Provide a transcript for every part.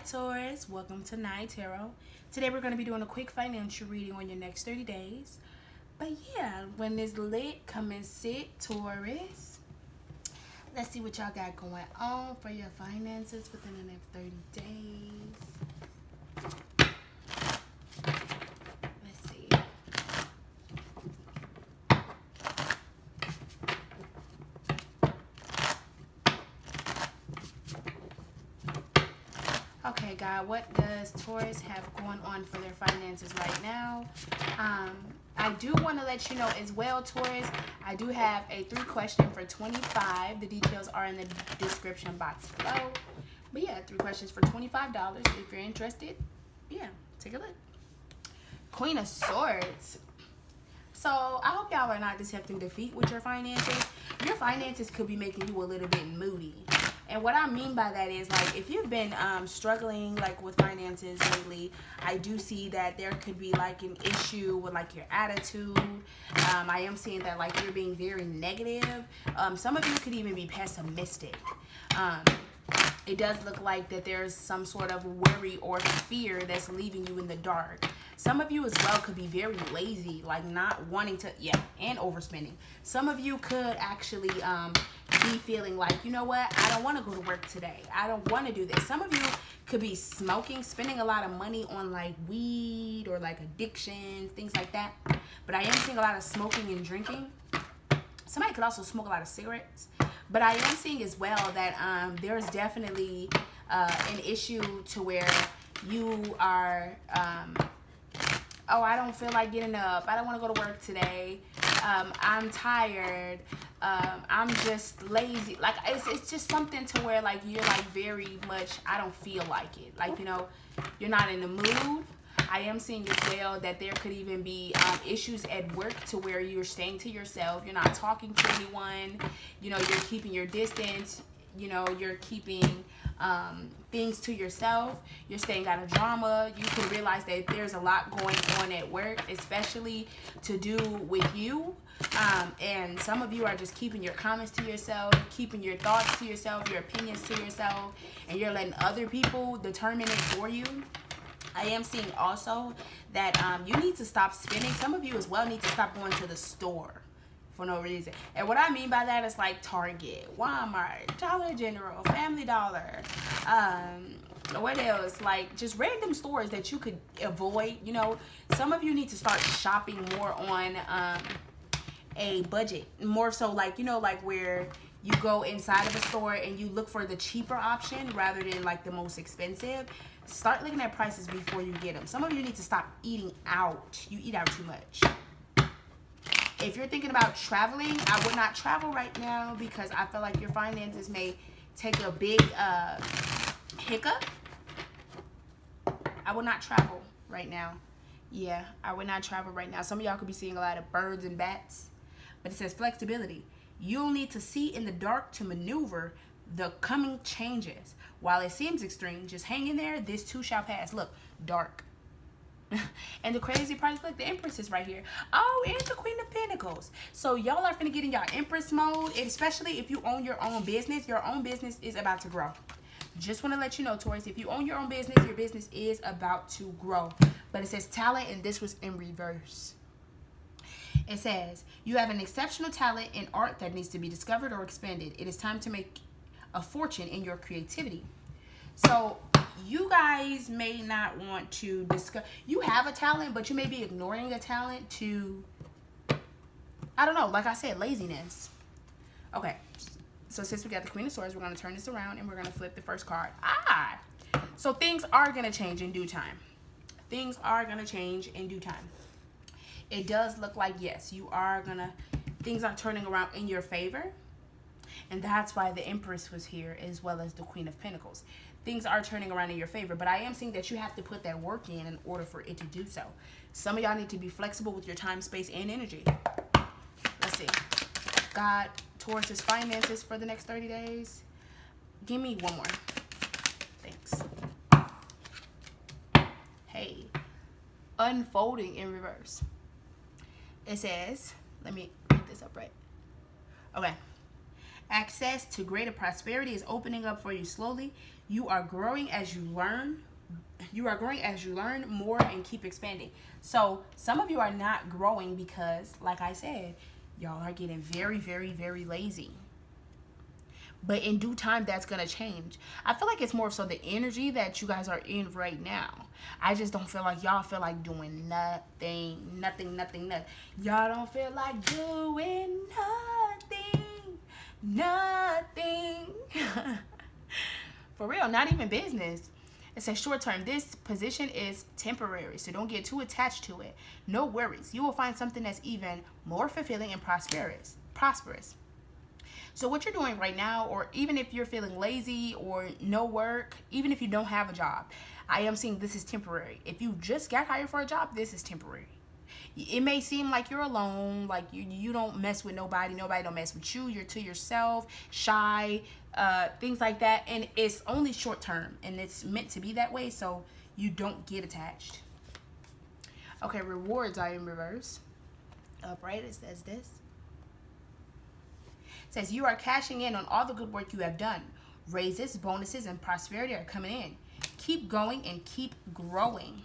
Taurus, welcome to Night Tarot. Today we're going to be doing a quick financial reading on your next 30 days. But yeah, when it's lit, come and sit, Taurus. Let's see what y'all got going on for your finances within the next 30 days. Let's see. Okay, God, what does Taurus have going on for their finances right now? I do want to let you know as well, Taurus, I do have a 3-question for $25. The details are in the description box below. But yeah, 3 questions for $25. If you're interested, yeah, take a look. Queen of Swords. So I hope y'all are not accepting defeat with your finances. Your finances could be making you a little bit moody. And what I mean by that is, like, if you've been struggling, like, with finances lately, I do see that there could be, like, an issue with, like, your attitude. I am seeing that, like, you're being very negative. Some of you could even be pessimistic. It does look like that there's some sort of worry or fear that's leaving you in the dark. Some of you as well could be very lazy, like not wanting to, and overspending. Some of you could actually be feeling like, you know what, I don't want to go to work today. I don't want to do this. Some of you could be smoking, spending a lot of money on like weed or like addictions, things like that. But I am seeing a lot of smoking and drinking. Somebody could also smoke a lot of cigarettes. But I am seeing as well that there's definitely an issue to where you are, oh, I don't feel like getting up. I don't want to go to work today. I'm tired. I'm just lazy. Like, it's just something to where, like, you're, like, very much, I don't feel like it. Like, you know, you're not in the mood. I am seeing as well that there could even be issues at work to where you're staying to yourself. You're not talking to anyone. You know, you're keeping your distance. You know, you're keeping things to yourself. You're staying out of drama. You can realize that there's a lot going on at work, especially to do with you. And some of you are just keeping your comments to yourself, keeping your thoughts to yourself, your opinions to yourself, and you're letting other people determine it for you. I am seeing also that you need to stop spending. Some of you as well need to stop going to the store for no reason. And what I mean by that is like Target, Walmart, Dollar General, Family Dollar, what else? Like just random stores that you could avoid. You know, some of you need to start shopping more on a budget. More so like, you know, like where you go inside of a store and you look for the cheaper option rather than like the most expensive. Start looking at prices before you get them. Some of you need to stop eating out. You eat out too much. If you're thinking about traveling, I would not travel right now because I feel like your finances may take a big hiccup. I would not travel right now. Yeah, I would not travel right now. Some of y'all could be seeing a lot of birds and bats. But it says flexibility. You'll need to see in the dark to maneuver the coming changes. While it seems extreme, just hang in there. This too shall pass. Look, dark. And the crazy part is, look, the Empress is right here. Oh, and the Queen of Pentacles. So y'all are finna get in y'all Empress mode, especially if you own your own business. Your own business is about to grow. Just want to let you know, Taurus, if you own your own business, your business is about to grow. But it says talent, and this was in reverse. It says, you have an exceptional talent in art that needs to be discovered or expanded. It is time to make a fortune in your creativity. So you guys may not want to discuss. You have a talent, but you may be ignoring a talent to, I don't know, like I said, laziness. Okay, so since we got the Queen of Swords, we're going to turn this around and we're going to flip the first card. So things are going to change in due time. Things are going to change in due time. It does look like, yes, you are going to, things are turning around in your favor. And that's why the Empress was here as well as the Queen of Pentacles. Things are turning around in your favor. But I am seeing that you have to put that work in order for it to do so. Some of y'all need to be flexible with your time, space, and energy. Let's see. God, Taurus's finances for the next 30 days. Give me one more. Thanks. Hey. Unfolding in reverse. It says, let me read this up right. Okay. Access to greater prosperity is opening up for you slowly. You are growing as you learn. You are growing as you learn more and keep expanding. So some of you are not growing because, like I said, y'all are getting very, very, very lazy. But in due time, that's going to change. I feel like it's more so the energy that you guys are in right now. I just don't feel like y'all feel like doing nothing. Y'all don't feel like doing nothing. For real, not even business. It says short term. This position is temporary, so don't get too attached to it. No worries. You will find something that's even more fulfilling and prosperous. So what you're doing right now, or even if you're feeling lazy or no work, even if you don't have a job, I am seeing this is temporary. If you just got hired for a job, this is temporary. It may seem like you're alone, like you don't mess with nobody don't mess with you, you're to yourself, shy, things like that, and it's only short term, and it's meant to be that way, so you don't get attached. Okay, rewards are in reverse. Upright, it says this. It says you are cashing in on all the good work you have done. Raises, bonuses, and prosperity are coming in. Keep going and keep growing.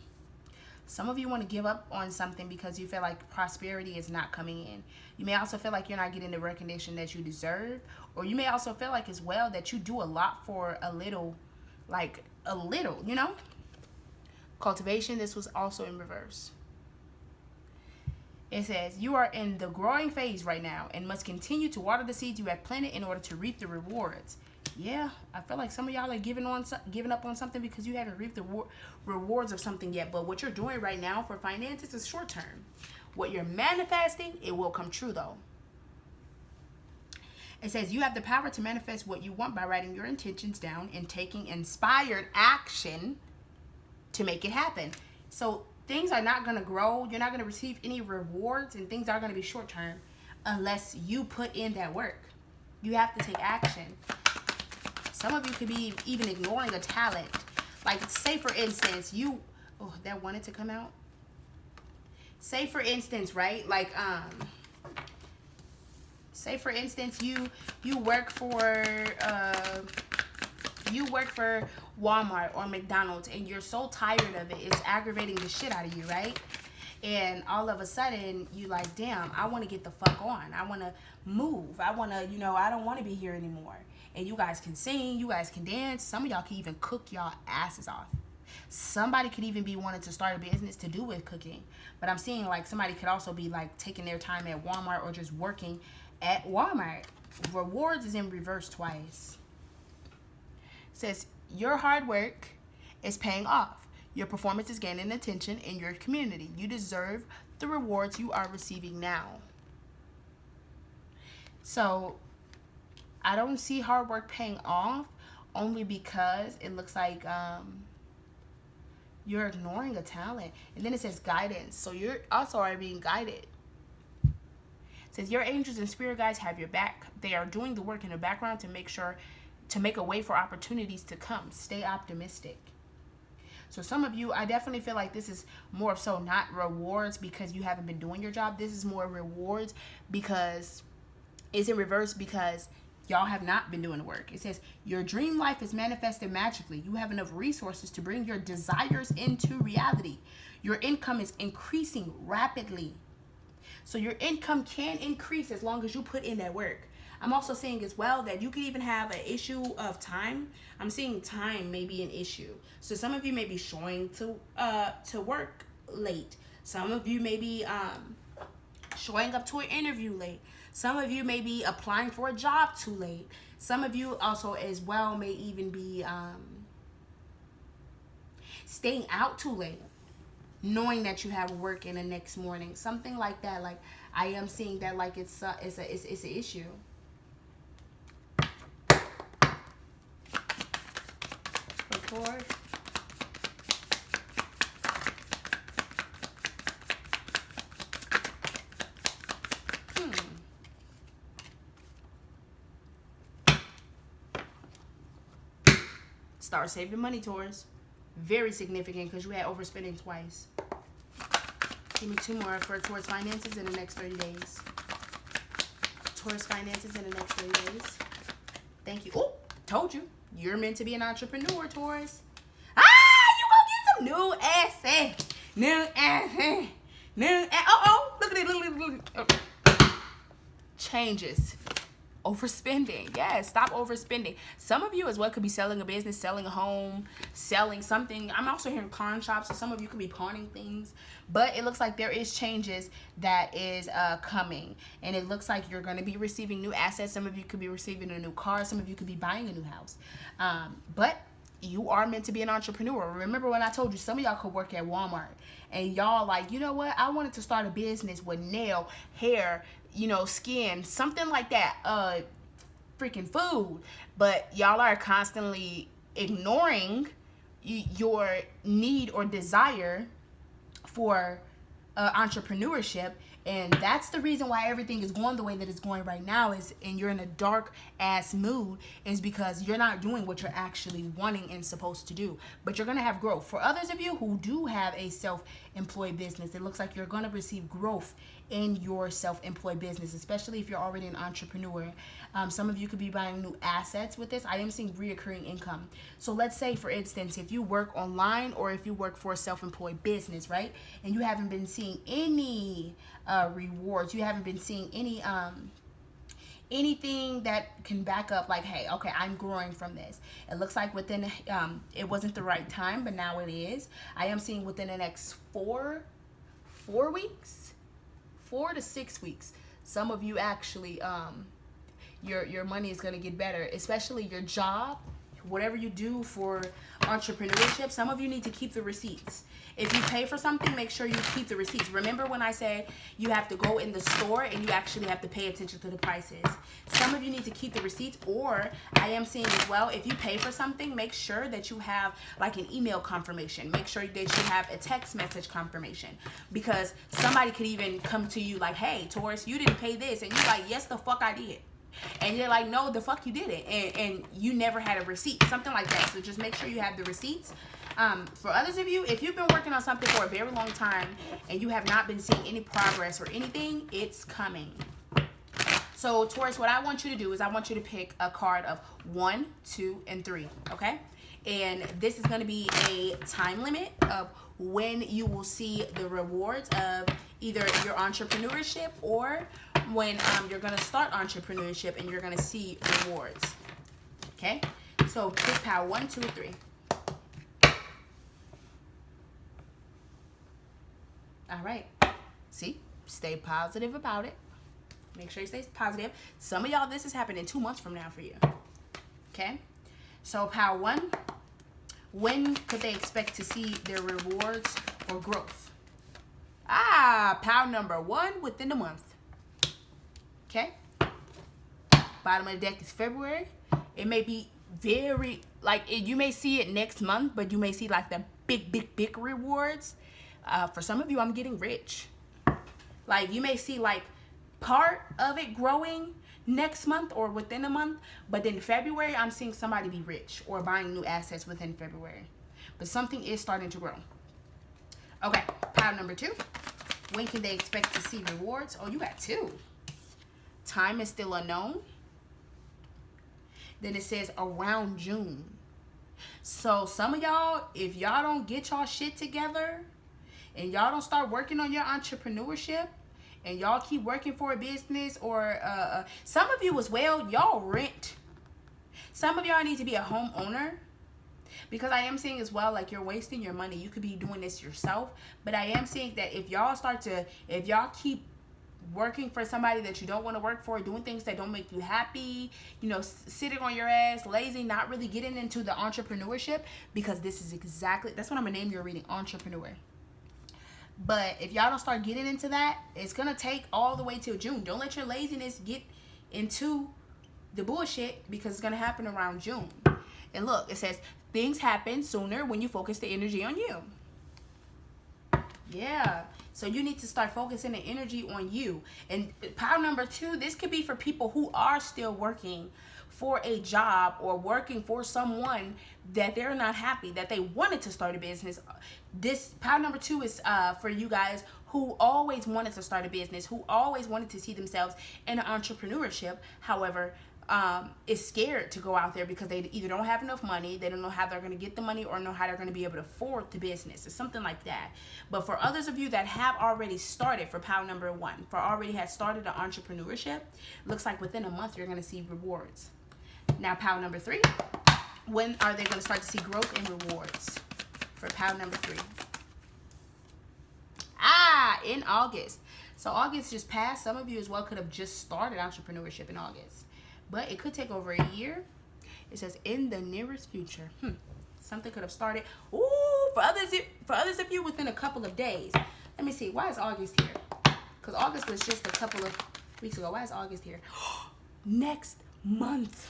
Some of you want to give up on something because you feel like prosperity is not coming in. You may also feel like you're not getting the recognition that you deserve. Or you may also feel like as well that you do a lot for a little, you know? Cultivation, this was also in reverse. It says, you are in the growing phase right now and must continue to water the seeds you have planted in order to reap the rewards. Yeah, I feel like some of y'all are giving up on something because you haven't reaped the rewards of something yet. But what you're doing right now for finances is short term. What you're manifesting, it will come true though. It says you have the power to manifest what you want by writing your intentions down and taking inspired action to make it happen. So things are not going to grow. You're not going to receive any rewards, and things are going to be short term unless you put in that work. You have to take action. Some of you could be even ignoring a talent. Like, say for instance, that wanted to come out. Say for instance, right? Like, say for instance, you work for Walmart or McDonald's, and you're so tired of it, it's aggravating the shit out of you, right? And all of a sudden, you like, damn, I want to get the fuck on. I want to move. I want to, I don't want to be here anymore. And you guys can sing, you guys can dance. Some of y'all can even cook y'all asses off. Somebody could even be wanting to start a business to do with cooking. But I'm seeing like somebody could also be like taking their time at Walmart or just working at Walmart. Rewards is in reverse twice. It says your hard work is paying off. Your performance is gaining attention in your community. You deserve the rewards you are receiving now. So I don't see hard work paying off only because it looks like you're ignoring a talent. And then it says guidance. So you're also are being guided. It says your angels and spirit guides have your back. They are doing the work in the background to make a way for opportunities to come. Stay optimistic. So some of you, I definitely feel like this is more so not rewards because you haven't been doing your job. This is more rewards because it's in reverse because y'all have not been doing the work. It says your dream life is manifested magically. You have enough resources to bring your desires into reality. Your income is increasing rapidly. So your income can increase as long as you put in that work. I'm also seeing as well that you could even have an issue of time. I'm seeing time may be an issue. So some of you may be showing to work late. Some of you may be showing up to an interview late. Some of you may be applying for a job too late. Some of you also as well may even be staying out too late, knowing that you have work in the next morning. Something like that. Like I am seeing that like it's an issue. Record. Start saving money, Taurus. Very significant because you had overspending twice. Give me 2 more for Taurus finances in the next 30 days. Taurus finances in the next 30 days. Thank you. Oh, told you. You're meant to be an entrepreneur, Taurus. You gonna get some new assets. New assets. Look at it. Look at it. Changes. Overspending. Yes, stop overspending. Some of you as well could be selling a business, selling a home, selling something. I'm also hearing pawn shops, so some of you could be pawning things. But it looks like there is changes that is coming. And it looks like you're going to be receiving new assets. Some of you could be receiving a new car. Some of you could be buying a new house. But you are meant to be an entrepreneur. Remember when I told you some of y'all could work at Walmart and y'all like, you know what? I wanted to start a business with nail, hair, skin, something like that, freaking food. But y'all are constantly ignoring your need or desire for entrepreneurship. And that's the reason why everything is going the way that it's going right now and you're in a dark ass mood is because you're not doing what you're actually wanting and supposed to do. But you're going to have growth. For others of you who do have a self-employed business, it looks like you're going to receive growth in your self-employed business, especially if you're already an entrepreneur. Some of you could be buying new assets with this. I am seeing reoccurring income. So let's say, for instance, if you work online or if you work for a self-employed business, right? And you haven't been seeing any rewards, you haven't been seeing any anything that can back up like, hey, okay, I'm growing from this. It looks like within it wasn't the right time, but now it is. I am seeing within the next 4 weeks, 4 to 6 weeks, some of you actually your money is going to get better, especially your job, whatever you do for entrepreneurship. Some of you need to keep the receipts. If you pay for something, make sure you keep the receipts. Remember when I said you have to go in the store and you actually have to pay attention to the prices? Some of you need to keep the receipts, or I am seeing as well, if you pay for something, make sure that you have like an email confirmation. Make sure that you have a text message confirmation, because somebody could even come to you like, hey, Taurus, you didn't pay this. And you're like, yes, the fuck I did. And you're like, no, the fuck you didn't. And you never had a receipt, something like that. So just make sure you have the receipts. For others of you, if you've been working on something for a very long time and you have not been seeing any progress or anything, it's coming. So Taurus, what I want you to do is I want you to pick a card of 1, 2, and 3, okay? And this is going to be a time limit of when you will see the rewards of either your entrepreneurship or when you're going to start entrepreneurship and you're going to see rewards. Okay? So pick power 1, 2, 3. All right. See? Stay positive about it. Make sure you stay positive. Some of y'all, this is happening 2 months from now for you. Okay? So power 1. When could they expect to see their rewards or growth? Power number 1, within the month. Okay? Bottom of the deck is February. It may be very, you may see it next month, but you may see like the big rewards. For some of you, I'm getting rich. Like, you may see like part of it growing next month or within a month, but then February, I'm seeing somebody be rich or buying new assets within February. But something is starting to grow. Okay, power number 2. When can they expect to see rewards? Oh, you got 2. Time is still unknown. Then it says around June. So some of y'all, if y'all don't get y'all shit together and y'all don't start working on your entrepreneurship and y'all keep working for a business or some of you as well, y'all rent. Some of y'all need to be a homeowner, because I am seeing as well, like, you're wasting your money. You could be doing this yourself, but I am seeing that if y'all keep working for somebody that you don't want to work for, doing things that don't make you happy, sitting on your ass, lazy, not really getting into the entrepreneurship, because this is exactly, that's what I'm going to name your reading, entrepreneur. But if y'all don't start getting into that, it's going to take all the way till June. Don't let your laziness get into the bullshit, because it's going to happen around June. And look, it says things happen sooner when you focus the energy on you. Yeah. So you need to start focusing the energy on you. And power number 2, this could be for people who are still working for a job or working for someone that they're not happy, that they wanted to start a business. This power number 2 is for you guys who always wanted to start a business, who always wanted to see themselves in entrepreneurship. However, is scared to go out there because they either don't have enough money, they don't know how they're going to get the money, or know how they're going to be able to afford the business. It's something like that. But for others of you that have already started, for pile number 1, for already had started an entrepreneurship, looks like within a month you're going to see rewards. Now pile number 3, when are they going to start to see growth and rewards? For pile number 3. In August. So August just passed. Some of you as well could have just started entrepreneurship in August. But it could take over a year. It says in the nearest future. Something could have started. Ooh, for others of you within a couple of days. Let me see. Why is August here? Because August was just a couple of weeks ago. Why is August here? Next month.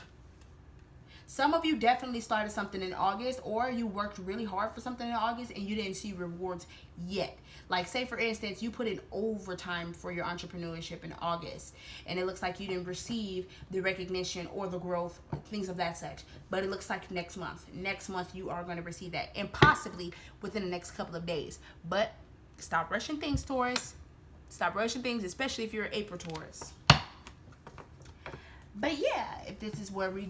Some of you definitely started something in August, or you worked really hard for something in August and you didn't see rewards yet. Like, say for instance, you put in overtime for your entrepreneurship in August and it looks like you didn't receive the recognition or the growth, things of that such. But it looks like next month you are going to receive that, and possibly within the next couple of days. But stop rushing things, Taurus. Stop rushing things, especially if you're an April Taurus. But yeah, if this is where we